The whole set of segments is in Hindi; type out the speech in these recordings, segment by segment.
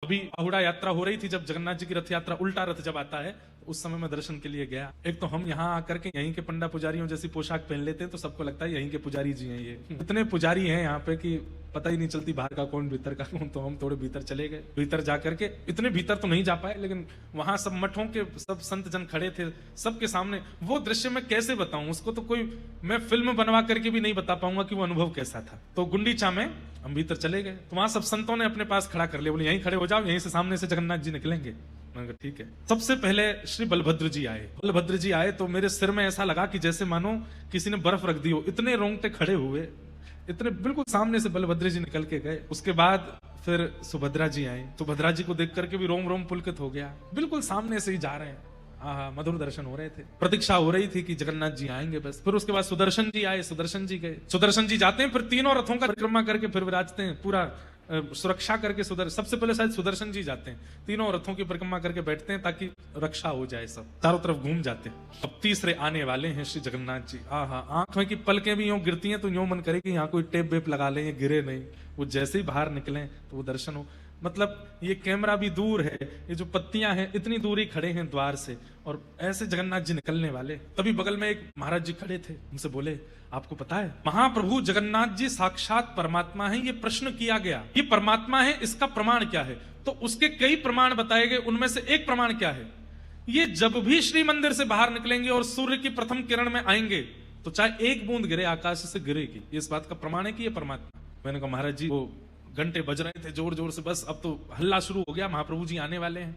अभी अहुड़ा यात्रा हो रही थी, जब जगन्नाथ जी की रथ यात्रा, उल्टा रथ जब आता है, उस समय मैं दर्शन के लिए गया। एक तो हम यहाँ आकर के यहीं के पंडा पुजारियों जैसी पोशाक पहन लेते हैं तो सबको लगता है यहीं के पुजारी जी हैं। ये इतने पुजारी हैं यहाँ पे कि पता ही नहीं चलती बाहर का कौन भीतर का कौन। तो हम थोड़े भीतर चले गए। भीतर जाकर के, इतने भीतर तो नहीं जा पाए, लेकिन वहां सब मठों के सब संत जन खड़े थे, सबके सामने वो दृश्य मैं कैसे बताऊं उसको, तो कोई मैं फिल्म बनवा करके भी नहीं बता पाऊंगा कि वो अनुभव कैसा था। तो गुंडीचा में हम भीतर चले गए, तो वहां सब संतों ने अपने पास खड़ा कर लिया, बोले यहीं खड़े हो जाओ, यहीं से सामने से जगन्नाथ जी निकलेंगे। मैंने कहा ठीक है। सबसे पहले श्री बलभद्र जी आए। बलभद्र जी आए तो मेरे सिर में ऐसा लगा कि जैसे मानो किसी ने बर्फ रख दी हो, इतने रोंगटे खड़े हुए, इतने बिल्कुल सामने से बलभद्र जी निकल के गए। उसके बाद फिर सुभद्रा जी आई। सुभद्रा जी को देख करके भी रोम रोम पुलकित हो गया, बिल्कुल सामने से ही जा रहे हैं। हाँ, मधुर दर्शन हो रहे थे, प्रतीक्षा हो रही थी कि जगन्नाथ जी आएंगे बस। फिर उसके बाद सुदर्शन जी आए, सुदर्शन जी गए। सुदर्शन जी जाते हैं, फिर तीनों रथों का परिक्रमा करके फिर विराजते हैं, पूरा सुरक्षा करके। सबसे पहले शायद सुदर्शन जी जाते हैं, तीनों रथों की परिक्रमा करके बैठते हैं ताकि रक्षा हो जाए, सब चारों तरफ घूम जाते हैं। अब तीसरे आने वाले हैं श्री जगन्नाथ जी। आंख में की पलकें भी यूं गिरती हैं तो यूं मन करे कि यहाँ कोई टेप वेप लगा ले, ये गिरे नहीं। वो जैसे ही बाहर निकले तो वो दर्शन हो, मतलब ये कैमरा भी दूर है, ये जो पत्तियां हैं इतनी दूरी खड़े हैं द्वार से, और ऐसे जगन्नाथ जी निकलने वाले। तभी बगल में एक महाराज जी खड़े थे, उनसे बोले आपको पता है महाप्रभु जगन्नाथ जी साक्षात परमात्मा हैं? ये प्रश्न किया गया, ये परमात्मा है, इसका प्रमाण क्या है? तो उसके कई प्रमाण बताए गए, उनमें से एक प्रमाण क्या है, ये जब भी श्री मंदिर से बाहर निकलेंगे और सूर्य की प्रथम किरण में आएंगे तो चाहे एक बूंद गिरे आकाश से गिरेगी, ये इस बात का प्रमाण है कि ये परमात्मा। मैंने कहा महाराज जी, वो घंटे बज रहे थे जोर जोर से, बस अब तो हल्ला शुरू हो गया, महाप्रभु जी आने वाले हैं।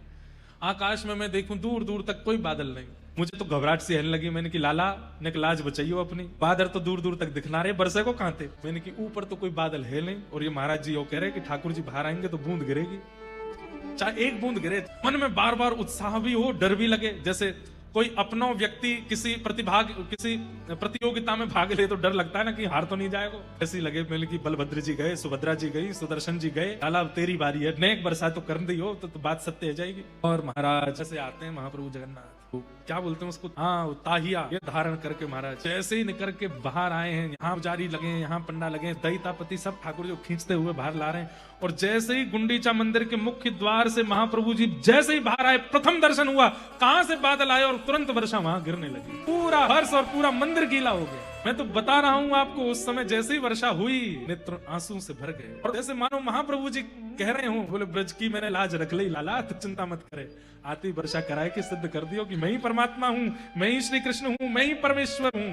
आकाश में मैं देखूं दूर दूर तक कोई बादल नहीं, मुझे तो घबराहट सी आने लगी। मैंने कि लाला ने लाज बचाइयो अपनी, बादल तो दूर दूर तक दिखना रहे, बरसे को कहां थे? मैंने कि ऊपर तो कोई बादल है नहीं, और ये महाराज जी वो कह रहे कि ठाकुर जी बाहर आएंगे तो बूंद गिरेगी, चाहे एक बूंद गिरे। मन में बार बार उत्साह भी हो, डर भी लगे, जैसे कोई अपना व्यक्ति किसी प्रतियोगिता में भाग ले तो डर लगता है ना कि हार तो नहीं जाएगा। ऐसे लगे। मैंने कि बलभद्र जी गए, सुभद्रा जी गई, सुदर्शन जी गए, लाला तेरी बारी है, नेक बरसा तो कर दी हो तो बात सत्य हो जाएगी। और महाराज जैसे आते हैं महाप्रभु जगन्नाथ, क्या बोलते हैं उसको, ताहिया, ये धारण करके महाराज जैसे ही निकल के बाहर आए हैं, यहाँ पुजारी लगे हैं, यहाँ पंडा लगे हैं, दईतापति सब ठाकुर जी खींचते हुए बाहर ला रहे हैं। और जैसे ही गुंडीचा मंदिर के मुख्य द्वार से महाप्रभु जी जैसे ही बाहर आए, प्रथम दर्शन हुआ, कहां से बादल आए और तुरंत वर्षा वहां गिरने लगी। पूरा हर्ष और पूरा मंदिर गीला हो गया। मैं तो बता रहा हूं आपको, उस समय जैसे ही वर्षा हुई नेत्र आंसू से भर गए, और जैसे मानो महाप्रभु जी कह रहे हो, बोले ब्रज की मैंने लाज रख ली लाला, तो चिंता मत करे, आती वर्षा कराए कि सिद्ध कर दियो कि मैं ही परमात्मा हूं, मैं ही श्री कृष्ण हूं, मैं ही परमेश्वर हूं।